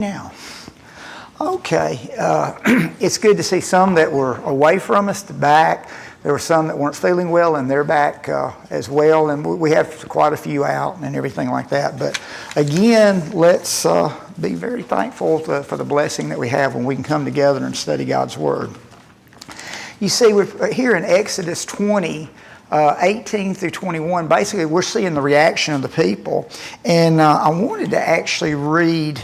Now, okay, it's good to see some that were away from us back. There were some that weren't feeling well, and they're back as well. And we have quite a few out and everything like that. But again, let's be very thankful for the blessing that we have when we can come together and study God's Word. You see, we're here in Exodus 20, 18 through 21. Basically, we're seeing the reaction of the people. And I wanted to actually read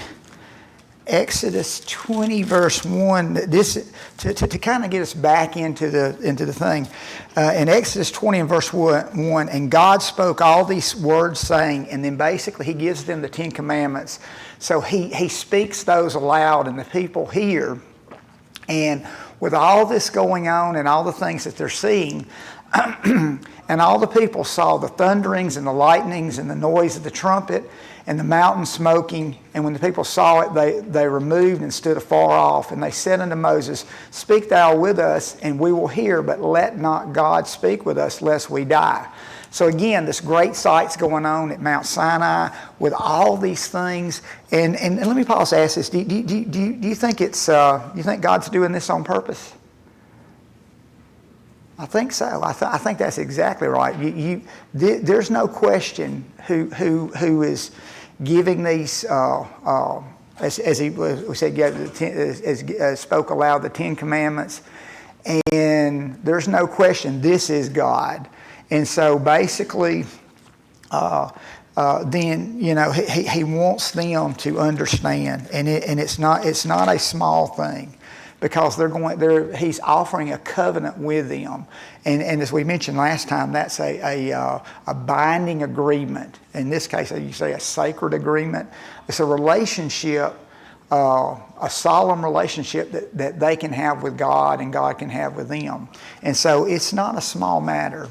Exodus 20 verse 1, this to kind of get us back into the thing. In Exodus 20 and verse 1, and God spoke all these words saying, and then basically he gives them the 10 commandments. So he speaks those aloud and the people hear. And with all this going on and all the things that they're seeing, and all the people saw the thunderings and the lightnings and the noise of the trumpet and the mountain smoking. And when the people saw it, they removed and stood afar off. And they said unto Moses, Speak thou with us, and we will hear, but let not God speak with us, lest we die. So again, this great sight's going on at Mount Sinai with all these things. And let me pause to ask this. Do you think you think God's doing this on purpose? I think so. I think that's exactly right. There's no question who is giving these, as we said, spoke aloud the 10 Commandments, and there's no question this is God. And so basically, then he wants them to understand, and it's not a small thing. Because he's offering a covenant with them. And as we mentioned last time, that's a binding agreement. In this case, you say a sacred agreement. It's a relationship, a solemn relationship that they can have with God and God can have with them. And so it's not a small matter.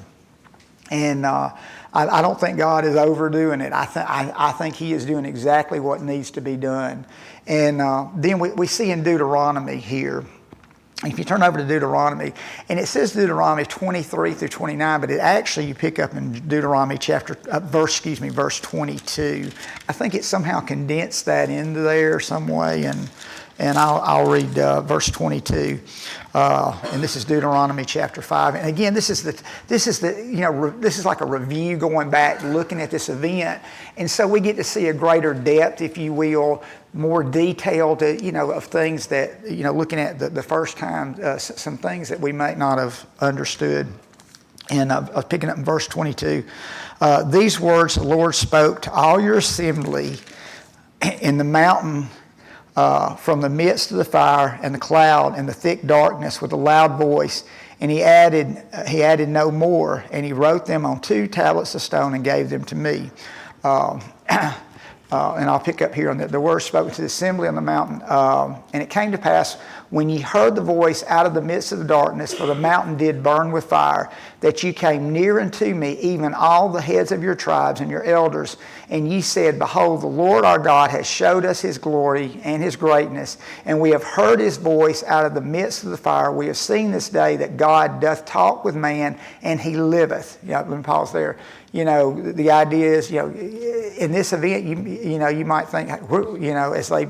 And I don't think God is overdoing it. I think he is doing exactly what needs to be done. And then we see in Deuteronomy here, if you turn over to Deuteronomy, and it says Deuteronomy 23 through 29, but it actually, you pick up in Deuteronomy verse 22. I think it somehow condensed that into there some way, and I'll read verse 22. And this is Deuteronomy chapter 5. And again, this is like a review going back, looking at this event. And so we get to see a greater depth, if you will, more detailed, of things that, looking at the first time, some things that we might not have understood. And I was picking up in verse 22. These words the Lord spoke to all your assembly in the mountain, from the midst of the fire and the cloud and the thick darkness with a loud voice. And he added no more, and he wrote them on 2 tablets of stone and gave them to me. And I'll pick up here on the word spoken to the assembly on the mountain. And it came to pass, when ye heard the voice out of the midst of the darkness, for the mountain did burn with fire, that ye came near unto me, even all the heads of your tribes and your elders. And ye said, Behold, the Lord our God has showed us his glory and his greatness, and we have heard his voice out of the midst of the fire. We have seen this day that God doth talk with man, and he liveth. Let me pause there. The idea is, in this event, you might think, as they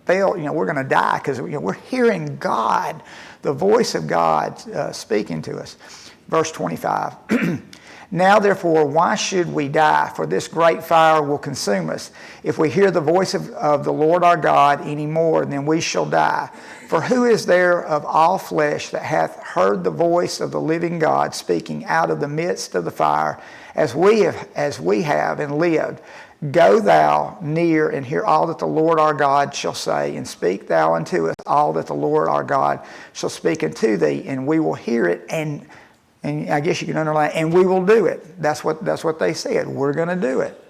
felt, we're going to die because we're hearing God, the voice of God speaking to us. Verse 25. Now therefore, why should we die? For this great fire will consume us. If we hear the voice of the Lord our God any more, then we shall die. For who is there of all flesh that hath heard the voice of the living God speaking out of the midst of the fire, as we have and lived? Go thou near and hear all that the Lord our God shall say, and speak thou unto us all that the Lord our God shall speak unto thee, and we will hear it, and I guess you can underline, and we will do it. That's what they said. We're going to do it.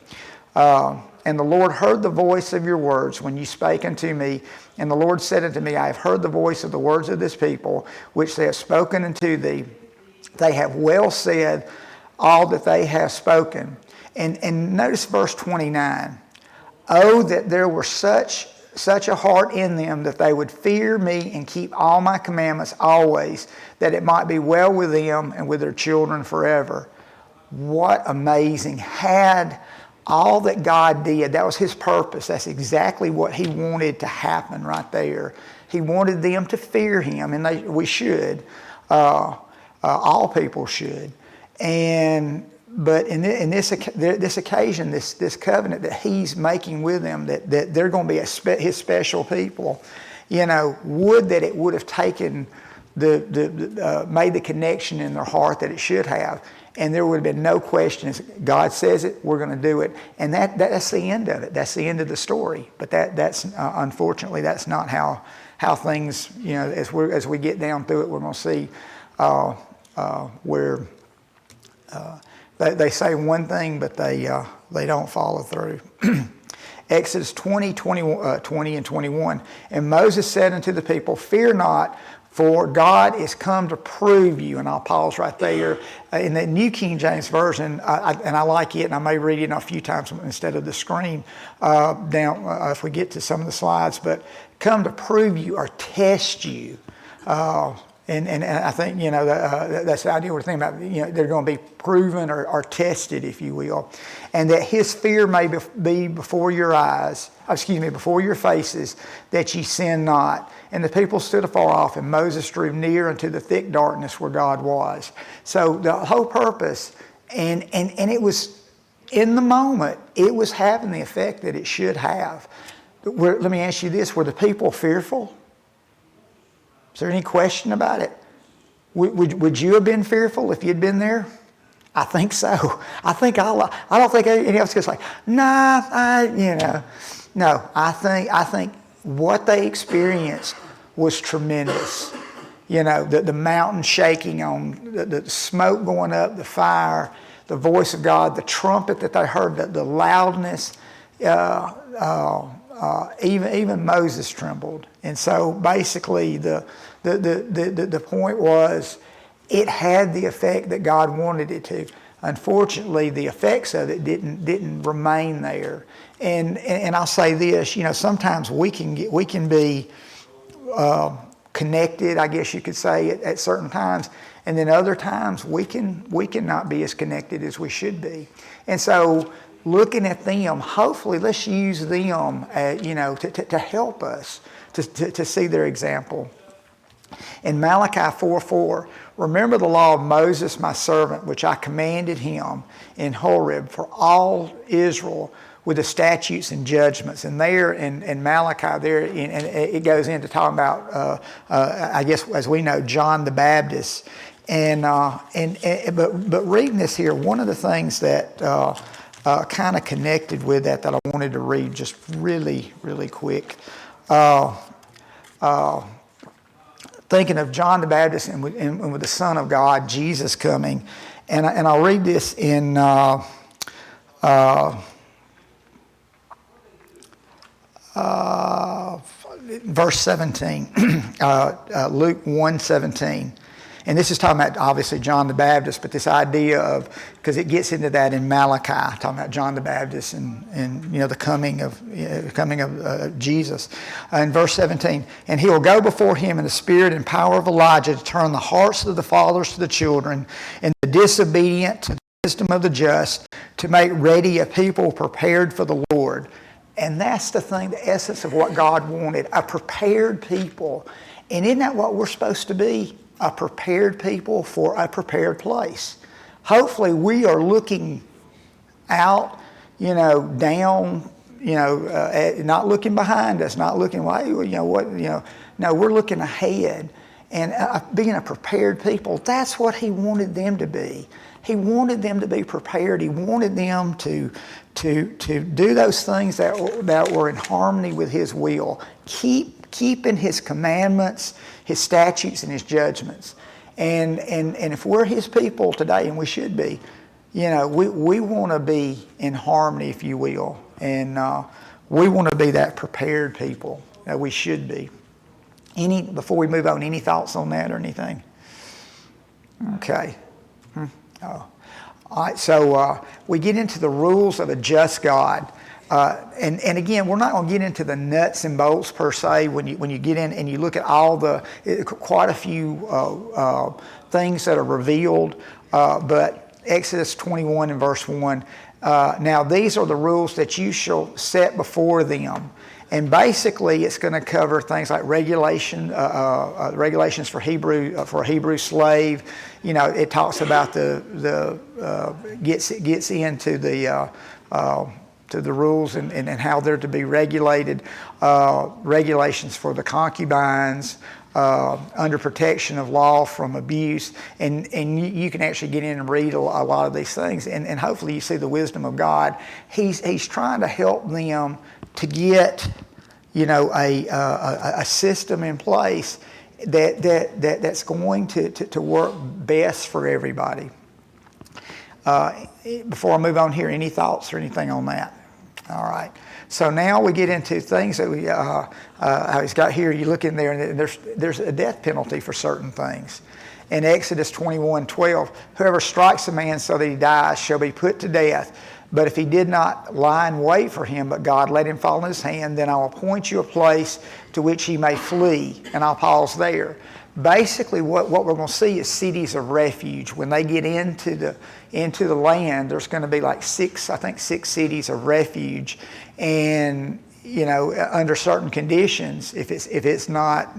And the Lord heard the voice of your words when you spake unto me. And the Lord said unto me, I have heard the voice of the words of this people, which they have spoken unto thee. They have well said all that they have spoken. And notice verse 29. Oh, that there were such a heart in them, that they would fear me and keep all my commandments always, that it might be well with them and with their children forever. What amazing. Had all that God did, that was his purpose. That's exactly what he wanted to happen right there. He wanted them to fear him, and we should. All people should. But in this occasion, this covenant that he's making with them, that they're going to be his special people, would that it would have taken made the connection in their heart that it should have. And there would have been no question. God says it, we're going to do it. And that's the end of it. That's the end of the story. But that's unfortunately, that's not how things, as we get down through it, we're going to see where they say one thing, but they don't follow through. Exodus 20 and 21. And Moses said unto the people, fear not, for God is come to prove you. And I'll pause right there. In the New King James Version, and I like it, and I may read it a few times instead of the screen down if we get to some of the slides, but come to prove you or test you. And I think, that's the idea we're thinking about. They're going to be proven or tested, if you will. And that his fear may be before your eyes, before your faces, that ye sin not. And the people stood afar off, and Moses drew near unto the thick darkness where God was. So the whole purpose, and it was, in the moment, it was having the effect that it should have. Let me ask you this, were the people fearful? Is there any question about it? Would you have been fearful if you'd been there? I think so. I don't think any of us could say, no, I think what they experienced was tremendous. The mountain shaking on, the smoke going up, the fire, the voice of God, the trumpet that they heard, the loudness, even Moses trembled. And so basically the point was it had the effect that God wanted it to. Unfortunately, the effects of it didn't remain there. And I'll say this, sometimes we can be connected, I guess you could say, at certain times, and then other times we can not be as connected as we should be. And so looking at them, hopefully let's use them to help us to see their example. In Malachi 4:4, remember the law of Moses my servant, which I commanded him in Horeb for all Israel, with the statutes and judgments. And there in Malachi, and it goes into talking about, I guess as we know, John the Baptist. But reading this here, one of the things that kind of connected with that I wanted to read just really, really quick. Thinking of John the Baptist and with the Son of God, Jesus coming. And I'll read this in verse 17, Luke 1:17. And this is talking about, obviously, John the Baptist, but this idea of, because it gets into that in Malachi, talking about John the Baptist and the coming of Jesus. In verse 17, and he will go before him in the spirit and power of Elijah to turn the hearts of the fathers to the children and the disobedient to the wisdom of the just, to make ready a people prepared for the Lord. And that's the thing, the essence of what God wanted, a prepared people. And isn't that what we're supposed to be? A prepared people for a prepared place. Hopefully we are looking out, down, not looking behind us, not looking, no, we're looking ahead. And being a prepared people, that's what he wanted them to be. He wanted them to be prepared. He wanted them to do those things that were in harmony with his will. Keeping his commandments, his statutes, and his judgments. And if we're his people today, and we should be, we want to be in harmony, if you will. And we want to be that prepared people that we should be. Before we move on, any thoughts on that or anything? Okay. All right, so we get into the rules of a just God. And again, we're not going to get into the nuts and bolts per se when you get in and you look at quite a few things that are revealed. But Exodus 21 and verse 1, Now these are the rules that you shall set before them. And basically, it's going to cover things like regulations for a Hebrew slave. You know, it talks about gets into the rules and how they're to be regulated. Regulations for the concubines, under protection of law from abuse, and you can actually get in and read a lot of these things, and hopefully you see the wisdom of God. He's trying to help them to get, you know, a system in place that's going to work best for everybody. Before I move on here, any thoughts or anything on that? All right. So now we get into things that we how he's got here. You look in there, and there's a death penalty for certain things. In Exodus 21:12, whoever strikes a man so that he dies shall be put to death. But if he did not lie in wait for him, but God let him fall in his hand, then I'll appoint you a place to which he may flee. And I'll pause there. Basically, what we're going to see is cities of refuge. When they get into the land, there's going to be like six cities of refuge. And, you know, under certain conditions, if it's not,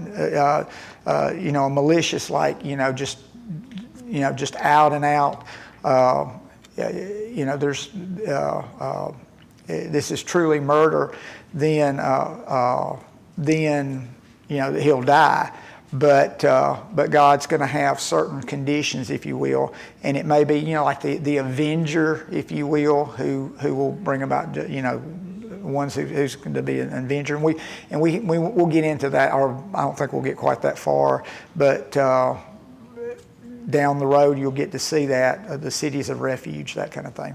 you know, malicious, like, just out and out, you know, this is truly murder, then you know, he'll die. But God's going to have certain conditions, if you will, and it may be, you know, like the avenger, if you will, who will bring about, you know, ones who's going to be an avenger, and we'll get into that, or I don't think we'll get quite that far, but down the road you'll get to see that, the cities of refuge, that kind of thing.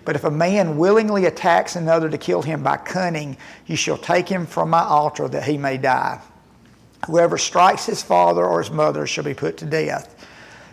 But if a man willingly attacks another to kill him by cunning, you shall take him from my altar that he may die. Whoever strikes his father or his mother shall be put to death.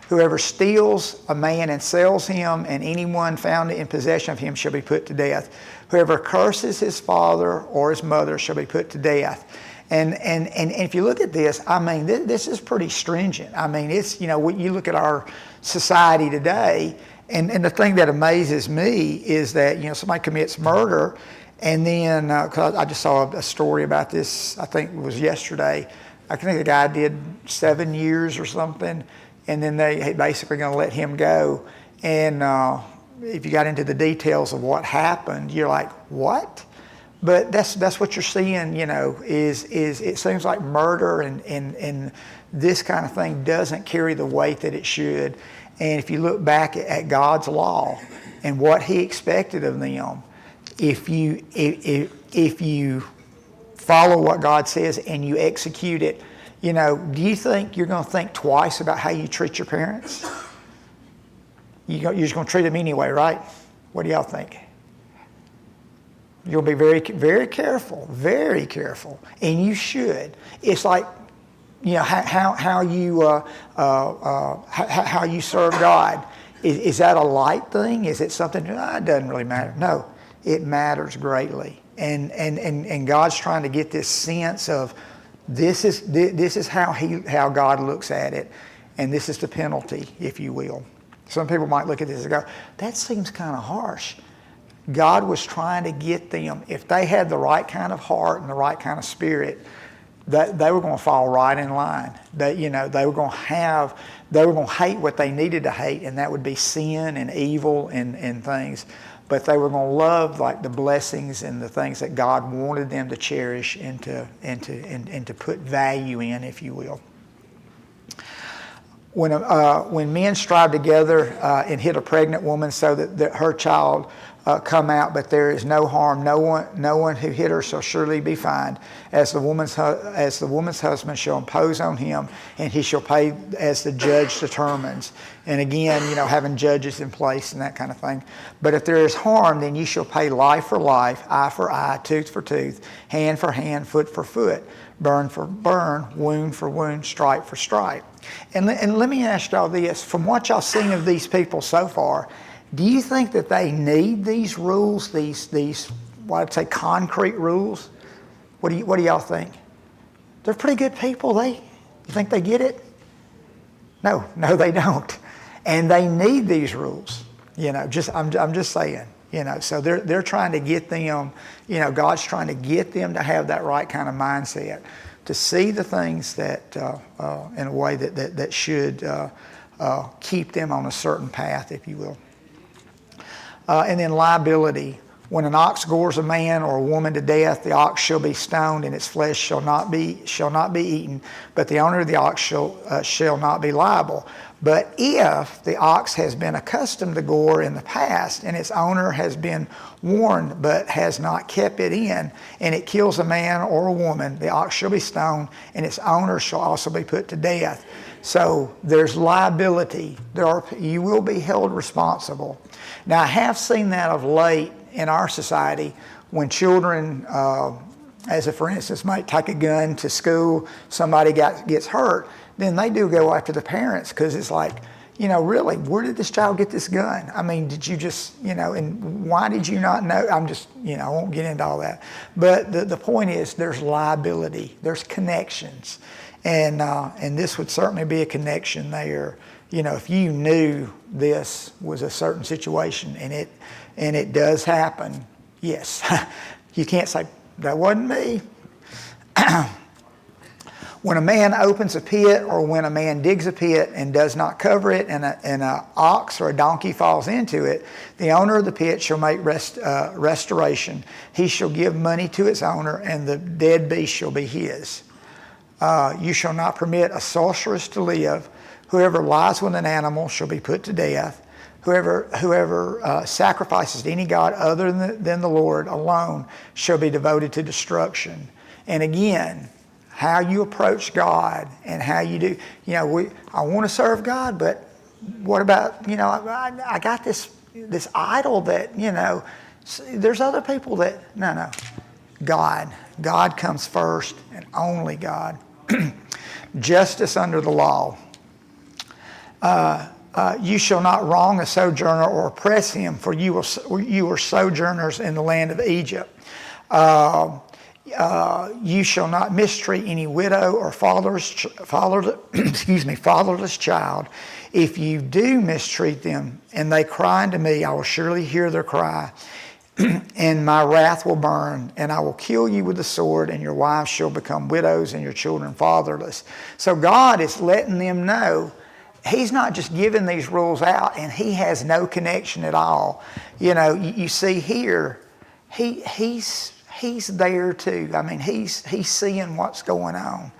Whoever steals a man and sells him, and anyone found in possession of him shall be put to death. Whoever curses his father or his mother shall be put to death. And if you look at this, I mean, this is pretty stringent. I mean, it's, you know, you look at our society today, and the thing that amazes me is that, you know, somebody commits murder, and then, cause I just saw a story about this, I think it was yesterday. I think the guy did 7 years or something, and then they basically going to let him go. And if you got into the details of what happened, you're like, what? But that's what you're seeing, you know, is it seems like murder and this kind of thing doesn't carry the weight that it should. And if you look back at God's law and what He expected of them, if you follow what God says and you execute it, you know, do you think you're going to think twice about how you treat your parents? You're just going to treat them anyway, right? What do y'all think? You'll be very, very careful, and you should. It's like, you know, how you serve God. Is that a light thing? Is it something? It doesn't really matter. No, it matters greatly. And God's trying to get this sense of this is how God looks at it, and this is the penalty, if you will. Some people might look at this and go, that seems kind of harsh. God was trying to get them, if they had the right kind of heart and the right kind of spirit, that they were going to fall right in line. That, you know, they were going to hate what they needed to hate, and that would be sin and evil and things. But they were going to love like the blessings and the things that God wanted them to cherish and to put value in, if you will. When men strive together and hit a pregnant woman so that her child come out, but there is no harm, no one who hit her shall surely be fined, as the woman's husband shall impose on him, and he shall pay as the judge determines. And again, you know, having judges in place and that kind of thing. But if there is harm, then you shall pay life for life, eye for eye, tooth for tooth, hand for hand, foot for foot, burn for burn, wound for wound, stripe for stripe. And let me ask y'all this: from what y'all seen of these people so far, do you think that they need these rules, these what I'd say concrete rules? What do y'all think? They're pretty good people. You think they get it? No, they don't. And they need these rules. You know, I'm just saying. So they're trying to get them, God's trying to get them to have that right kind of mindset, to see the things that in a way that should keep them on a certain path, if you will. And then liability. When an ox gores a man or a woman to death, the ox shall be stoned, and its flesh shall not be eaten. But the owner of the ox shall not be liable. But if the ox has been accustomed to gore in the past, and its owner has been warned but has not kept it in, and it kills a man or a woman, the ox shall be stoned, and its owner shall also be put to death. So there's liability. You will be held responsible. Now, I have seen that of late in our society when children, as a for instance, might take a gun to school, somebody gets hurt, then they do go after the parents, because it's like, really, where did this child get this gun? I mean, did you just, and why did you not know? I won't get into all that. But the point is, there's liability, there's connections. And this would certainly be a connection there. If you knew this was a certain situation and it does happen, yes. You can't say, that wasn't me. When a man opens a pit, or when a man digs a pit and does not cover it, and an ox or a donkey falls into it, the owner of the pit shall make restoration. He shall give money to its owner, and the dead beast shall be his. You shall not permit a sorceress to live. Whoever lies with an animal shall be put to death. Whoever sacrifices to any god other than the Lord alone shall be devoted to destruction. And again, how you approach God and how you do, I want to serve God, but what about, I got this idol that, there's other people that, no. God comes first, and only God. Justice under the law. You shall not wrong a sojourner or oppress him, for you were sojourners in the land of Egypt. You shall not mistreat any widow or fatherless child. If you do mistreat them, and they cry unto me, I will surely hear their cry, and my wrath will burn, and I will kill you with the sword, and your wives shall become widows, and your children fatherless. So God is letting them know He's not just giving these rules out, and He has no connection at all. You see here, He's there too. I mean, He's seeing what's going on.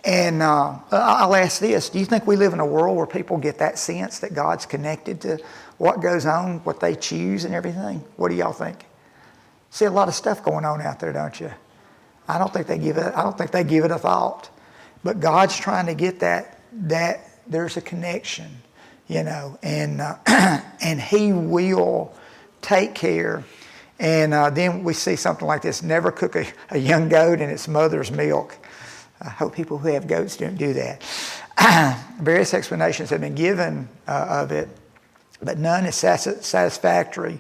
And I'll ask this: do you think we live in a world where people get that sense that God's connected to what goes on, what they choose, and everything? What do y'all think? See a lot of stuff going on out there, don't you? I don't think they give it a thought. But God's trying to get that there's a connection, and He will take care. And then we see something like this: never cook a young goat in its mother's milk. I hope people who have goats don't do that. Various explanations have been given of it, but none is satisfactory,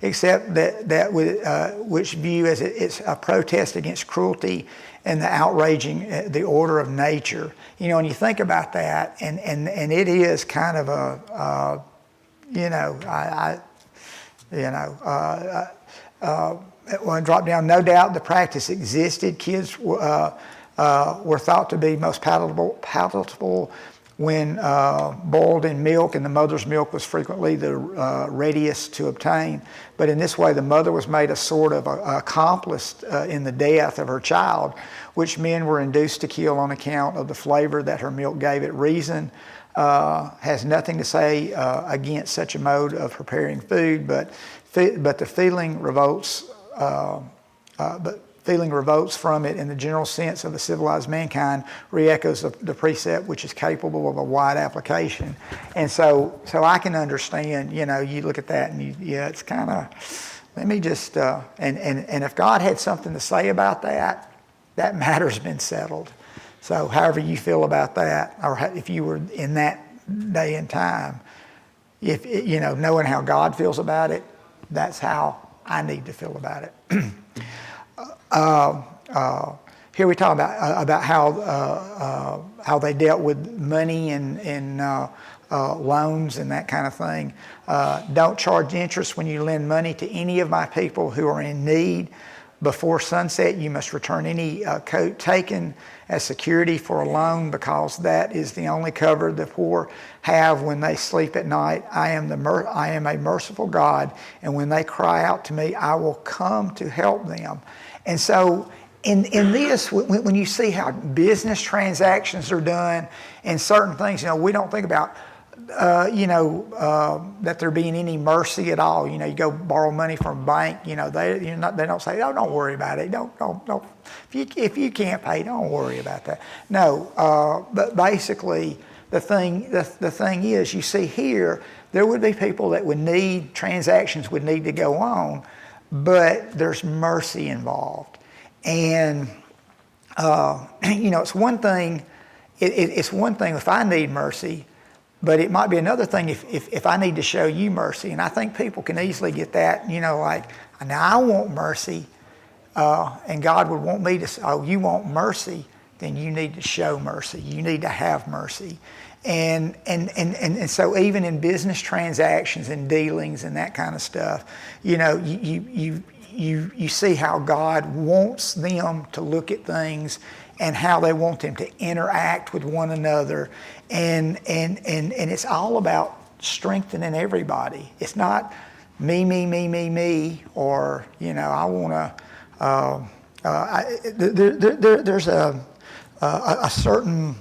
except that which view as it's a protest against cruelty and the outraging the order of nature. When you think about that, and it is kind of well, drop down. No doubt the practice existed. Kids were thought to be most palatable when boiled in milk, and the mother's milk was frequently the readiest to obtain. But in this way, the mother was made a sort of accomplice in the death of her child, which men were induced to kill on account of the flavor that her milk gave it. Reason has nothing to say against such a mode of preparing food, but the feeling revolts. Feeling revolts from it, in the general sense of the civilized mankind, re-echoes the precept which is capable of a wide application. And so I can understand, you look at that and it's kind of, let me just, and if God had something to say about that matter's been settled. So however you feel about that, or if you were in that day and time, if knowing how God feels about it, that's how I need to feel about it. here we talk about how they dealt with money and loans and that kind of thing. Don't charge interest when you lend money to any of my people who are in need. Before sunset, you must return any coat taken as security for a loan, because that is the only cover the poor have when they sleep at night. I am a merciful God, and when they cry out to me, I will come to help them. And so in this, when you see how business transactions are done and certain things, we don't think about that there being any mercy at all. You go borrow money from a bank. They don't say, "Oh, don't worry about it. Don't. If you can't pay, don't worry about that." No, but basically the thing is, you see here, there would be people that would need transactions would need to go on, but there's mercy involved, and it's one thing. It's one thing if I need mercy. But it might be another thing if I need to show you mercy. And I think people can easily get that, like, now I want mercy, and God would want me to say, oh, you want mercy, then you need to show mercy. You need to have mercy. And so even in business transactions and dealings and that kind of stuff, you see how God wants them to look at things and how they want them to interact with one another. And it's all about strengthening everybody. It's not me, or, I want to, there's a certain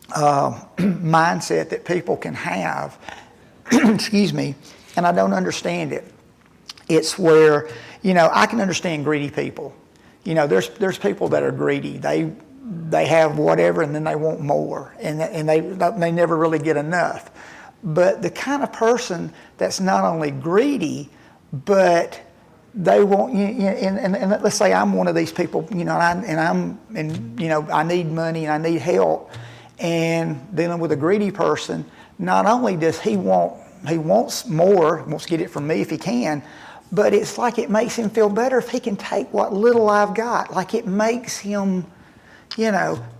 mindset that people can have, excuse me, and I don't understand it. It's where, I can understand greedy people. There's people that are greedy. They have whatever, and then they want more, and they never really get enough. But the kind of person that's not only greedy, but they want, and let's say I'm one of these people, and I need money and I need help, and dealing with a greedy person. Not only does he wants more, wants to get it from me if he can, but it's like it makes him feel better if he can take what little I've got. Like it makes him,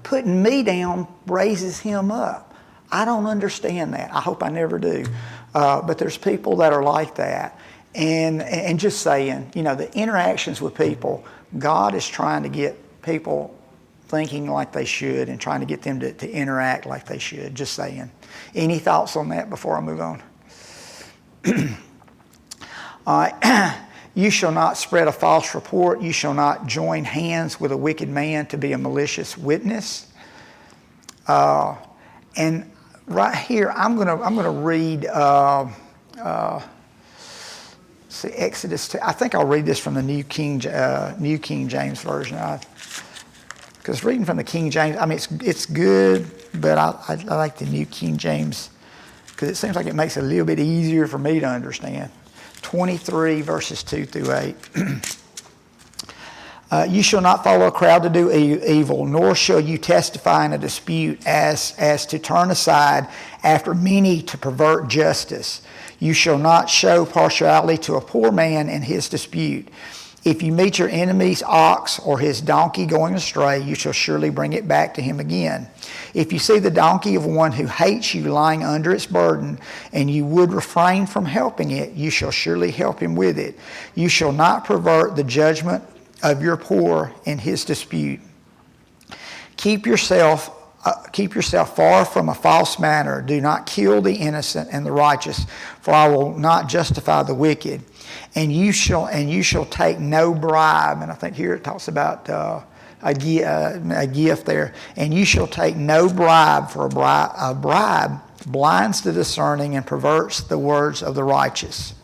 putting me down raises him up. I don't understand that. I hope I never do. But there's people that are like that. And just saying, the interactions with people, God is trying to get people thinking like they should and trying to get them to interact like they should. Just saying. Any thoughts on that before I move on? You shall not spread a false report. You shall not join hands with a wicked man to be a malicious witness. And right here, I'm gonna read. See Exodus 2. I think I'll read this from the New King James Version. Because reading from the King James, it's good, but I like the New King James because it seems like it makes it a little bit easier for me to understand. 23 verses 2 through 8. You shall not follow a crowd to do evil, nor shall you testify in a dispute as to turn aside after many to pervert justice. You shall not show partiality to a poor man in his dispute. If you meet your enemy's ox or his donkey going astray, you shall surely bring it back to him again. If you see the donkey of one who hates you lying under its burden, and you would refrain from helping it, you shall surely help him with it. You shall not pervert the judgment of your poor in his dispute. Keep yourself far from a false matter. Do not kill the innocent and the righteous, for I will not justify the wicked. And you shall take no bribe. And I think here it talks about a gift there. And you shall take no bribe, for a bribe blinds the discerning and perverts the words of the righteous.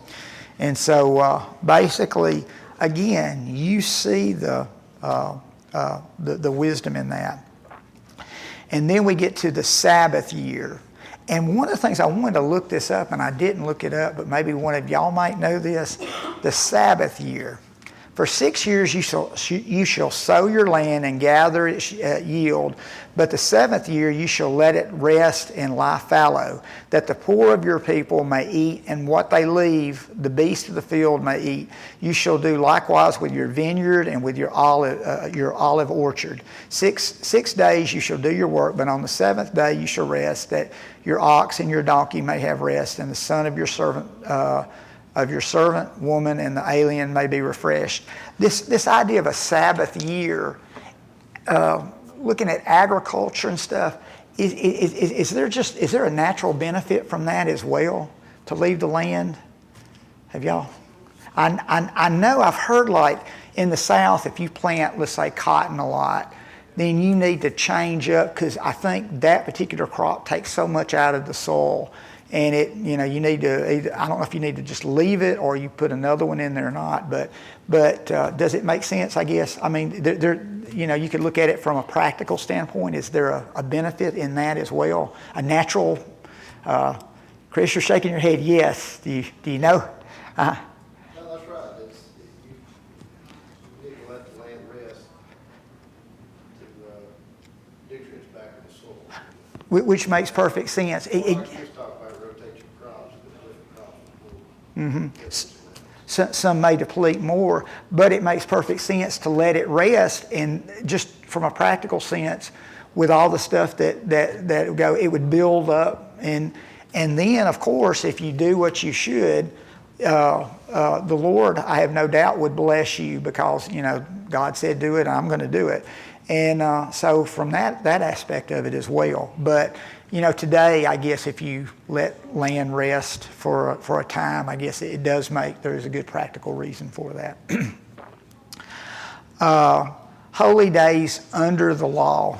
And so basically, again, you see the wisdom in that. And then we get to the Sabbath year. And one of the things I wanted to look this up, and I didn't look it up, but maybe one of y'all might know this, the Sabbath year. For 6 years you shall sow your land and gather its yield, but the 7th year you shall let it rest and lie fallow, that the poor of your people may eat, and what they leave, the beasts of the field may eat. You shall do likewise with your vineyard and with your olive orchard. Six days you shall do your work, but on the 7th day you shall rest, that your ox and your donkey may have rest, and the son of your servant woman and the alien may be refreshed. This idea of a Sabbath year, looking at agriculture and stuff, is there a natural benefit from that as well, to leave the land? Have y'all? I know I've heard, like in the South, if you plant, let's say, cotton a lot, then you need to change up, because I think that particular crop takes so much out of the soil. And you need to either, I don't know if you need to just leave it or you put another one in there or not, but does it make sense, I guess? I mean, you could look at it from a practical standpoint. Is there a benefit in that as well? A natural, Chris, you're shaking your head, yes. Do you know? No, that's right. You need to let the land rest to nutrients back in the soil. Which makes perfect sense. Some may deplete more, but it makes perfect sense to let it rest. And just from a practical sense, with all the stuff that would go, it would build up. And then, of course, if you do what you should, the Lord, I have no doubt, would bless you, because God said do it, and I'm going to do it. And so from that aspect of it as well. But today, I guess if you let land rest for a time, I guess there is a good practical reason for that. Holy days under the law.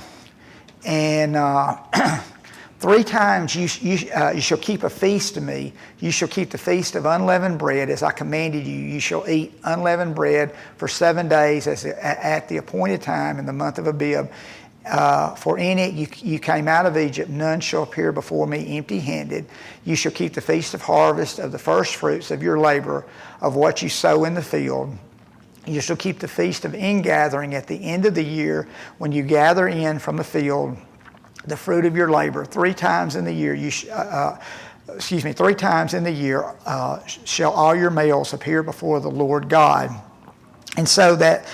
And 3 times you shall keep a feast to me. You shall keep the feast of unleavened bread as I commanded you. You shall eat unleavened bread for 7 days at the appointed time in the month of Abib. For in it you came out of Egypt. None shall appear before me empty-handed. You shall keep the feast of harvest of the first fruits of your labor, of what you sow in the field. You shall keep the feast of ingathering at the end of the year, when you gather in from the field the fruit of your labor. 3 times in the year 3 times in the year shall all your males appear before the Lord God. And so that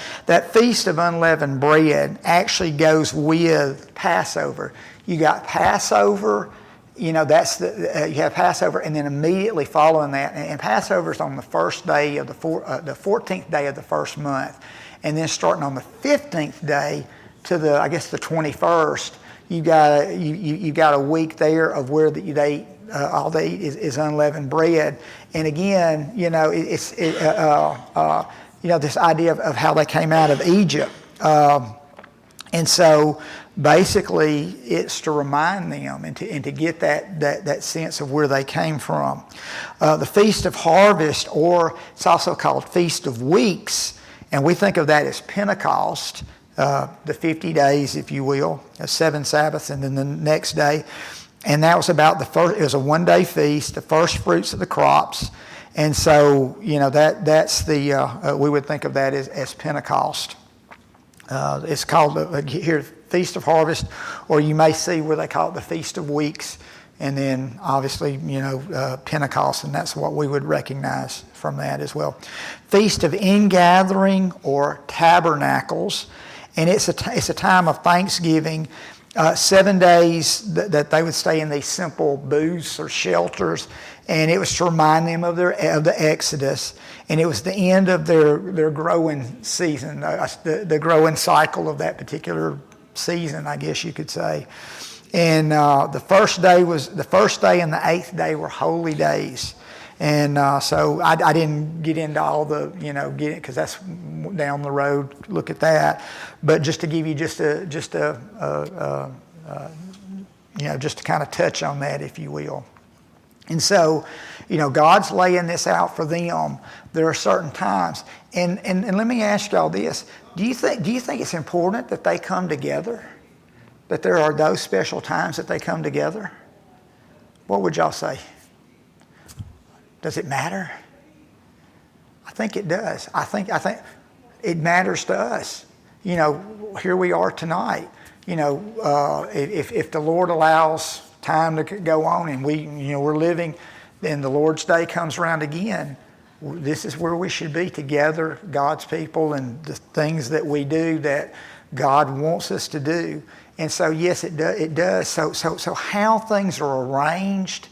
feast of unleavened bread actually goes with Passover. You got Passover, that's you have Passover, and then immediately following that, and Passover is on the first day of the 14th day of the first month, and then starting on the 15th day to the 21st, you got a week there of where all they eat is unleavened bread. And again, it's this idea of how they came out of Egypt. And so basically it's to remind them and to get that sense of where they came from. The Feast of Harvest, or it's also called Feast of Weeks, and we think of that as Pentecost, the 50 days, if you will, 7 Sabbaths, and then the next day. And that was about it was a 1-day feast, the first fruits of the crops. And so, that's we would think of that as Pentecost. It's called here Feast of Harvest, or you may see where they call it the Feast of Weeks, and then obviously, Pentecost, and that's what we would recognize from that as well. Feast of Ingathering, or Tabernacles, and it's a time of thanksgiving. 7 days that they would stay in these simple booths or shelters, and it was to remind them of the Exodus, and it was the end of their growing season, the growing cycle of that particular season, I guess you could say. And the first day and the 8th day were holy days. And so I didn't get into all the, because that's down the road, look at that. But just to give you just to kind of touch on that, if you will. And so, God's laying this out for them. There are certain times. And let me ask y'all this. Do you think it's important that they come together? That there are those special times that they come together? What would y'all say? Does it matter? I think it does. I think it matters to us. You know, here we are tonight. You know, if the Lord allows time to go on and we're living, then the Lord's day comes around again. This is where we should be together, God's people, and the things that we do that God wants us to do. And so, yes, it does. So how things are arranged,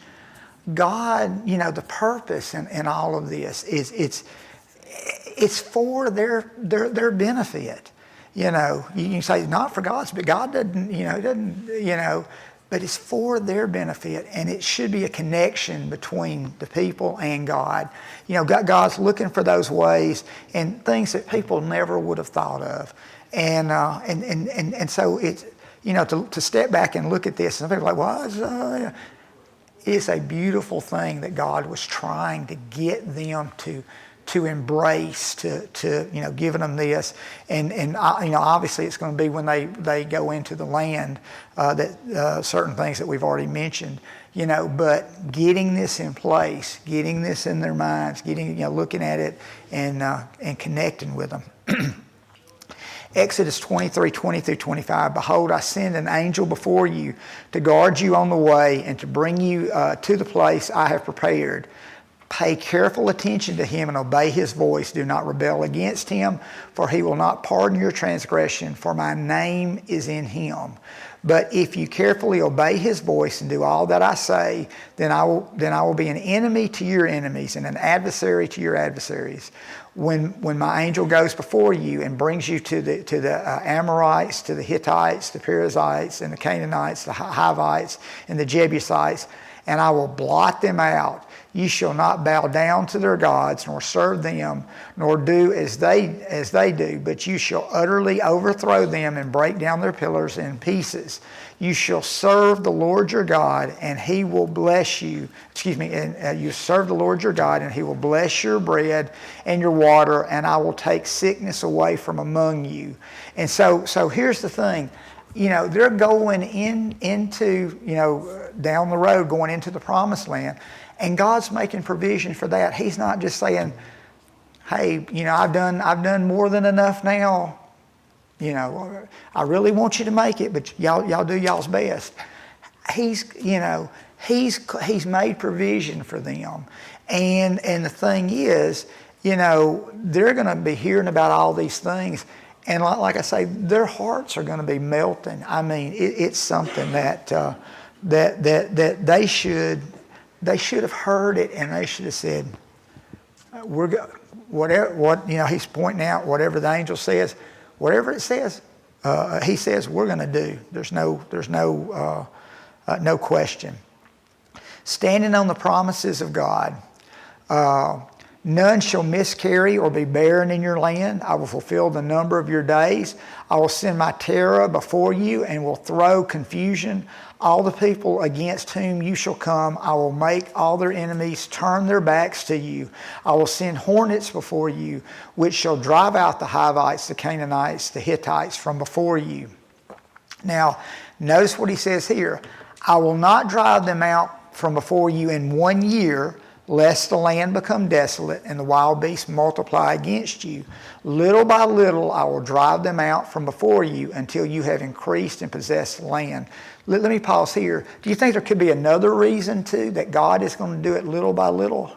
God, you know, the purpose in all of this is it's for their benefit. You know, you can say not for God's, but God doesn't, but it's for their benefit, and it should be a connection between the people and God. You know, God's looking for those ways and things that people never would have thought of, and so it's, you know, to step back and look at this, and people are like, well, it's a beautiful thing that God was trying to get them to embrace, to you know, giving them this, and you know, obviously it's going to be when they go into the land that certain things that we've already mentioned, you know, but getting this in place, getting this in their minds, looking at it and connecting with them. Exodus 23:20 through 25. Behold, I send an angel before you to guard you on the way and to bring you to the place I have prepared. Pay careful attention to him and obey his voice. Do not rebel against him, for he will not pardon your transgression, for my name is in him. But if you carefully obey his voice and do all that I say, then I will be an enemy to your enemies and an adversary to your adversaries. When my angel goes before you and brings you to the Amorites, to the Hittites, the Perizzites, and the Canaanites, the Hivites, and the Jebusites, and I will blot them out. You shall not bow down to their gods, nor serve them, nor do as they do, but you shall utterly overthrow them and break down their pillars in pieces. You shall serve the Lord your God, and he will bless you. You serve the Lord your God, and he will bless your bread and your water, and I will take sickness away from among you. And so here's the thing. You know, they're going into, you know, down the road, going into the promised land. And God's making provision for that. He's not just saying, hey, you know, I've done more than enough now. You know, I really want you to make it, but y'all do y'all's best. He's made provision for them. And the thing is, you know, they're going to be hearing about all these things. And like I say, their hearts are going to be melting. I mean, it's something that they should have heard it, and they should have said, he's pointing out whatever the angel says, whatever it says, he says we're going to do. There's no question. Standing on the promises of God. None shall miscarry or be barren in your land. I will fulfill the number of your days. I will send my terror before you and will throw confusion. All the people against whom you shall come, I will make all their enemies turn their backs to you. I will send hornets before you, which shall drive out the Hivites, the Canaanites, the Hittites from before you. Now, notice what he says here. I will not drive them out from before you in 1 year, lest the land become desolate and the wild beasts multiply against you. Little by little I will drive them out from before you until you have increased and possessed the land. Let me pause here. Do you think there could be another reason too, that God is going to do it little by little?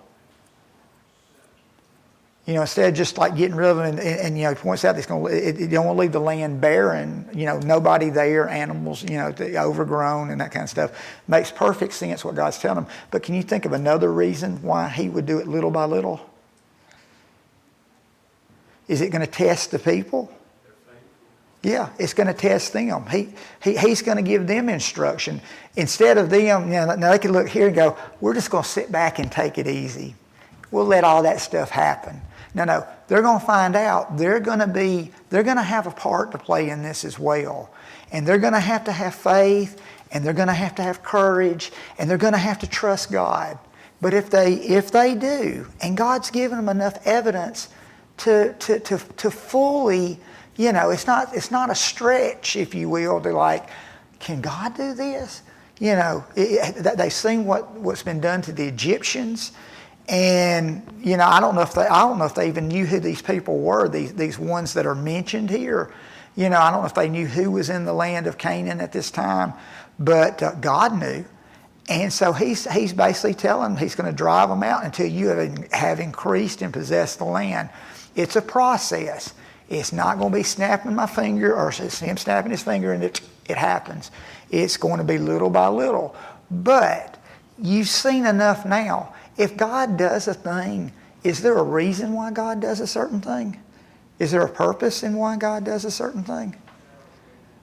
You know, instead of just like getting rid of them and you know, he points out you don't want to leave the land barren, you know, nobody there, animals, you know, overgrown and that kind of stuff. Makes perfect sense what God's telling them. But can you think of another reason why he would do it little by little? Is it going to test the people? Yeah, it's going to test them. He's going to give them instruction. Instead of them, you know, now they can look here and go, we're just going to sit back and take it easy. We'll let all that stuff happen. No, they're going to find out. They're going to have a part to play in this as well. And they're going to have faith, and they're going to have courage, and they're going to have to trust God. But if they do, and God's given them enough evidence to fully, you know, it's not a stretch, if you will, to like, can God do this? You know, they've seen what's been done to the Egyptians. And I don't know if they even knew who these people were. These ones that are mentioned here. I don't know if they knew who was in the land of Canaan at this time, but God knew. And so he's basically telling them he's going to drive them out until you have increased and possessed the land. It's a process. It's not going to be snapping my finger or him snapping his finger and it happens. It's going to be little by little. But you've seen enough now. If God does a thing, is there a reason why God does a certain thing? Is there a purpose in why God does a certain thing?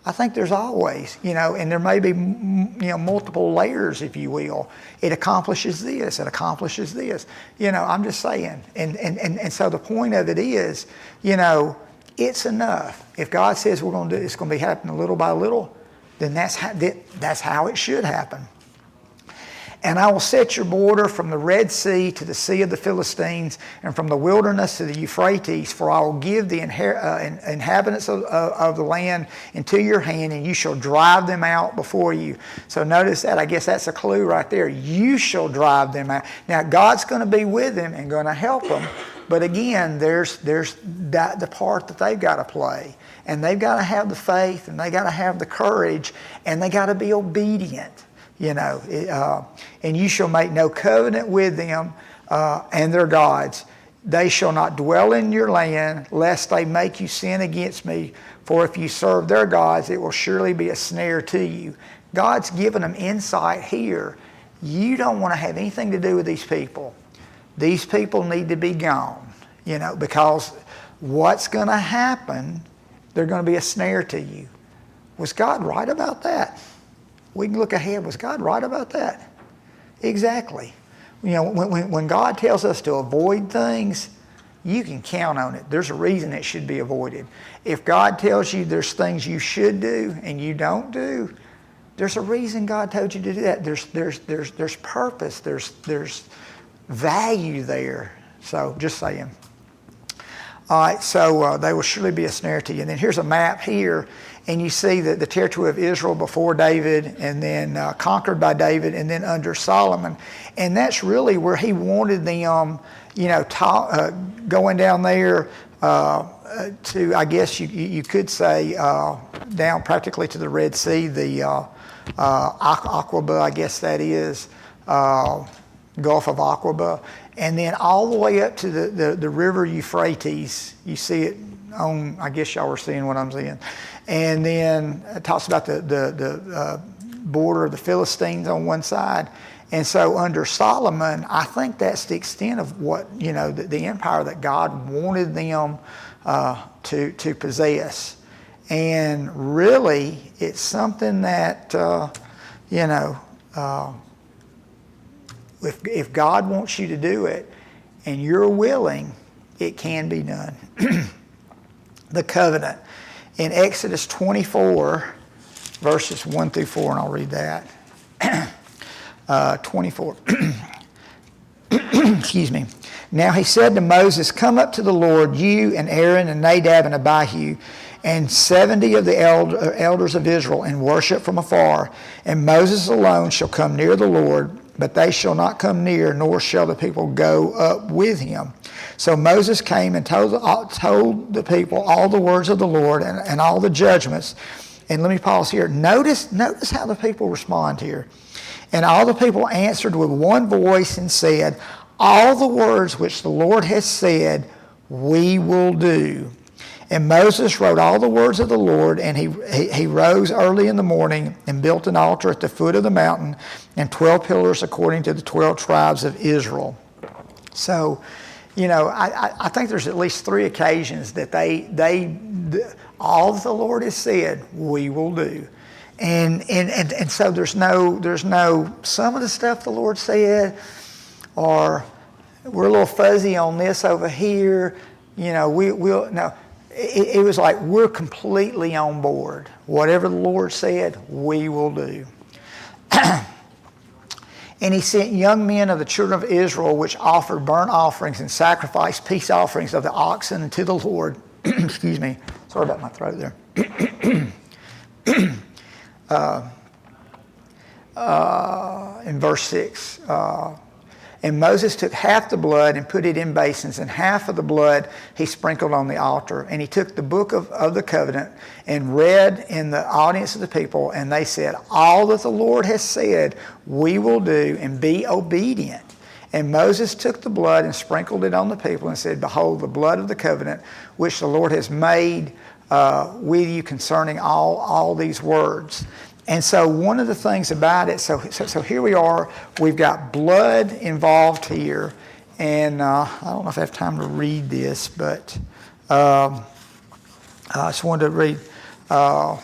I think there's always, and there may be, multiple layers, if you will. It accomplishes this, it accomplishes this. I'm just saying. And so the point of it is, it's enough. If God says it's going to be happening little by little, then that's how it should happen. And I will set your border from the Red Sea to the Sea of the Philistines, and from the wilderness to the Euphrates, for I will give the inhabitants of the land into your hand, and you shall drive them out before you. So notice that. I guess that's a clue right there. You shall drive them out. Now, God's going to be with them and going to help them. But again, there's the part that they've got to play. And they've got to have the faith, and they've got to have the courage, and they got to be obedient. And you shall make no covenant with them and their gods. They shall not dwell in your land, lest they make you sin against me. For if you serve their gods, it will surely be a snare to you. God's given them insight here. You don't want to have anything to do with these people. These people need to be gone, because what's going to happen, they're going to be a snare to you. Was God right about that? We can look ahead. Was God right about that? Exactly. When God tells us to avoid things, you can count on it. There's a reason it should be avoided. If God tells you there's things you should do and you don't do, there's a reason God told you to do that. There's purpose. There's value there. So just saying. All right, so they will surely be a snare to you. And then here's a map here. And you see the territory of Israel before David, and then conquered by David, and then under Solomon. And that's really where he wanted them, going down there to, I guess you could say, down practically to the Red Sea, the Aqaba, I guess that is, Gulf of Aqaba. And then all the way up to the river Euphrates. You see it on, I guess y'all were seeing what I'm seeing. And then it talks about the border of the Philistines on one side. And so under Solomon, I think that's the extent of what, the empire that God wanted them to possess. And really, it's something that, if God wants you to do it and you're willing, it can be done. The covenant. In Exodus 24, verses 1 through 4, and I'll read that. 24. Excuse me. Now he said to Moses, come up to the Lord, you and Aaron and Nadab and Abihu, and 70 of the elders of Israel, and worship from afar. And Moses alone shall come near the Lord, but they shall not come near, nor shall the people go up with him. So Moses came and told the people all the words of the Lord and all the judgments. And let me pause here. Notice how the people respond here. And all the people answered with one voice and said, all the words which the Lord has said, we will do. And Moses wrote all the words of the Lord, and he rose early in the morning and built an altar at the foot of the mountain and 12 pillars according to the 12 tribes of Israel. So, I think there's at least 3 occasions that all that the Lord has said, we will do. And so there's no, some of the stuff the Lord said, or we're a little fuzzy on this over here, no. It was like we're completely on board. Whatever the Lord said, we will do. And he sent young men of the children of Israel, which offered burnt offerings and sacrificed peace offerings of the oxen unto the Lord. Excuse me. Sorry about my throat there. In verse 6. And Moses took half the blood and put it in basins, and half of the blood he sprinkled on the altar. And he took the book of the covenant and read in the audience of the people, and they said, all that the Lord has said we will do, and be obedient. And Moses took the blood and sprinkled it on the people and said, behold, the blood of the covenant which the Lord has made with you concerning all these words. And so one of the things about it, so here we are, we've got blood involved here, and I don't know if I have time to read this, but I just wanted to read. Well,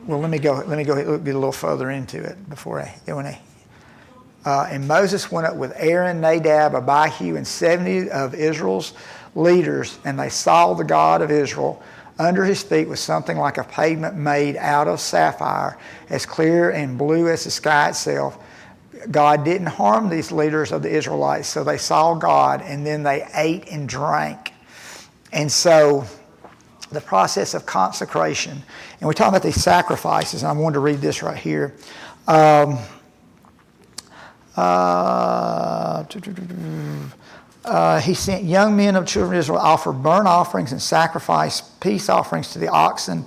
let me go ahead, get a little further into it before I go in. And Moses went up with Aaron, Nadab, Abihu, and 70 of Israel's leaders, and they saw the God of Israel. Under his feet was something like a pavement made out of sapphire, as clear and blue as the sky itself. God didn't harm these leaders of the Israelites, so they saw God, and then they ate and drank. And so the process of consecration, and we talk about these sacrifices, and I wanted to read this right here. He sent young men of children of Israel to offer burnt offerings and sacrifice peace offerings to the oxen.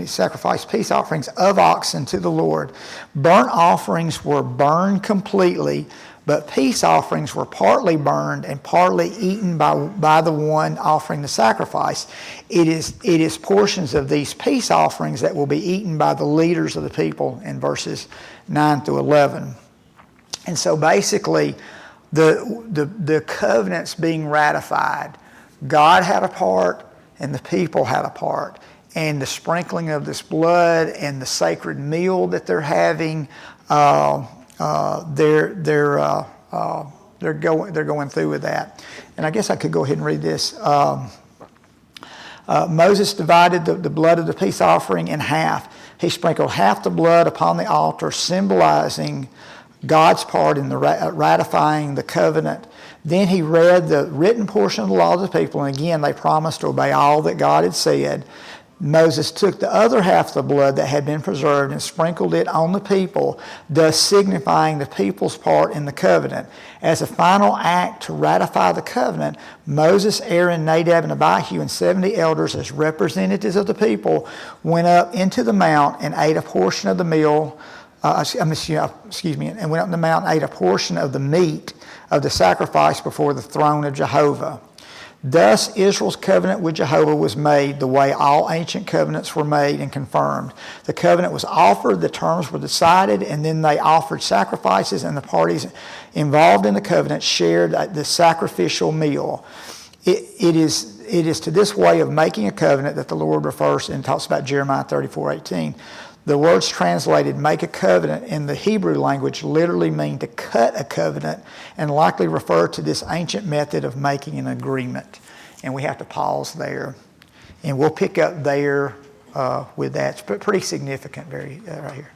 Sacrifice peace offerings of oxen to the Lord. Burnt offerings were burned completely, but peace offerings were partly burned and partly eaten by the one offering the sacrifice. It is portions of these peace offerings that will be eaten by the leaders of the people in verses 9 through 11. And so basically, the covenants being ratified, God had a part and the people had a part. And the sprinkling of this blood and the sacred meal that they're having, they're going through with that. And I guess I could go ahead and read this. Moses divided the blood of the peace offering in half. He sprinkled half the blood upon the altar, symbolizing God's part in the ratifying the covenant. Then he read the written portion of the law of the people, and again they promised to obey all that God had said. Moses took the other half of the blood that had been preserved and sprinkled it on the people, thus signifying the people's part in the covenant. As a final act to ratify the covenant, Moses, Aaron, Nadab, and Abihu, and 70 elders as representatives of the people went up into the mount and ate a portion of the meal. And went up the mount and ate a portion of the meat of the sacrifice before the throne of Jehovah. Thus Israel's covenant with Jehovah was made the way all ancient covenants were made and confirmed. The covenant was offered, the terms were decided, and then they offered sacrifices, and the parties involved in the covenant shared the sacrificial meal. It is to this way of making a covenant that the Lord refers and talks about Jeremiah 34:18. The words translated make a covenant in the Hebrew language literally mean to cut a covenant and likely refer to this ancient method of making an agreement. And we have to pause there. And we'll pick up there with that. It's pretty significant right here.